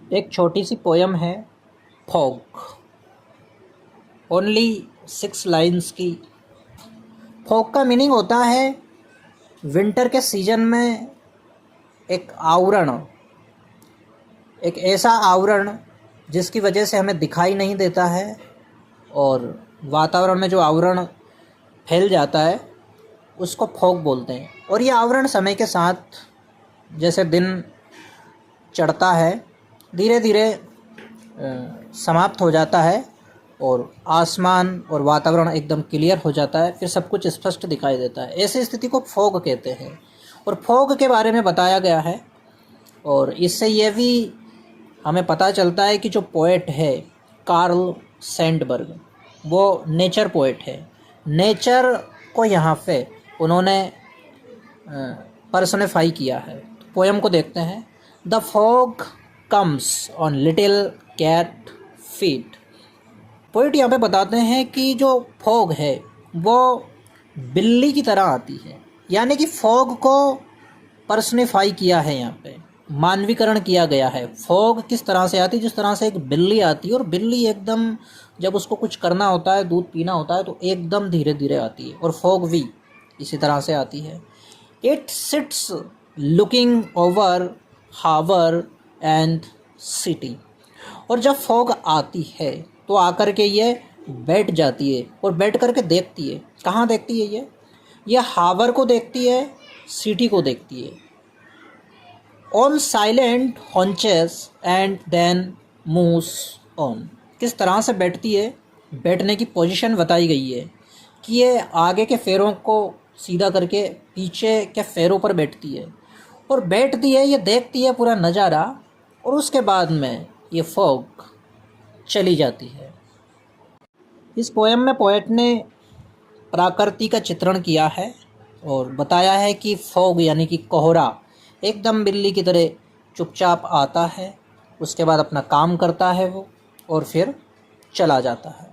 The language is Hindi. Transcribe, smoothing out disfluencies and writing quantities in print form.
एक छोटी सी पोयम है फॉग, ओनली 6 लाइन्स की। फॉग का मीनिंग होता है विंटर के सीजन में एक आवरण, एक ऐसा आवरण जिसकी वजह से हमें दिखाई नहीं देता है और वातावरण में जो आवरण फैल जाता है उसको फॉग बोलते हैं। और ये आवरण समय के साथ जैसे दिन चढ़ता है धीरे धीरे समाप्त हो जाता है और आसमान और वातावरण एकदम क्लियर हो जाता है, फिर सब कुछ स्पष्ट दिखाई देता है। ऐसी स्थिति को फॉग कहते हैं और फॉग के बारे में बताया गया है। और इससे यह भी हमें पता चलता है कि जो पोएट है कार्ल सैंडबर्ग, वो नेचर पोएट है। नेचर को यहाँ पे उन्होंने पर्सनिफाई किया है। पोएम को देखते हैं। The fog comes on little cat feet. Poet यहाँ पे बताते हैं कि जो फॉग है वो बिल्ली की तरह आती है, यानी कि फॉग को पर्सनिफाई किया है, यहाँ पे मानवीकरण किया गया है। फॉग किस तरह से आती है, जिस तरह से एक बिल्ली आती है और बिल्ली एकदम जब उसको कुछ करना होता है, दूध पीना होता है तो एकदम धीरे धीरे आती है, और फॉग भी इसी तरह से आती है। It sits looking over harbour and city. और जब फॉग आती है तो आकर के ये बैठ जाती है और बैठ करके देखती है। कहाँ देखती है ये हार्बर को देखती है, सिटी को देखती है। On silent haunches and then moves on. किस तरह से बैठती है, बैठने की पोजीशन बताई गई है कि ये आगे के पैरों को सीधा करके पीछे के पैरों पर बैठती है और बैठती है, ये देखती है पूरा नज़ारा, और उसके बाद में ये फॉग चली जाती है। इस पोएम में पोएट ने प्रकृति का चित्रण किया है और बताया है कि फॉग यानी कि कोहरा एकदम बिल्ली की तरह चुपचाप आता है, उसके बाद अपना काम करता है वो और फिर चला जाता है।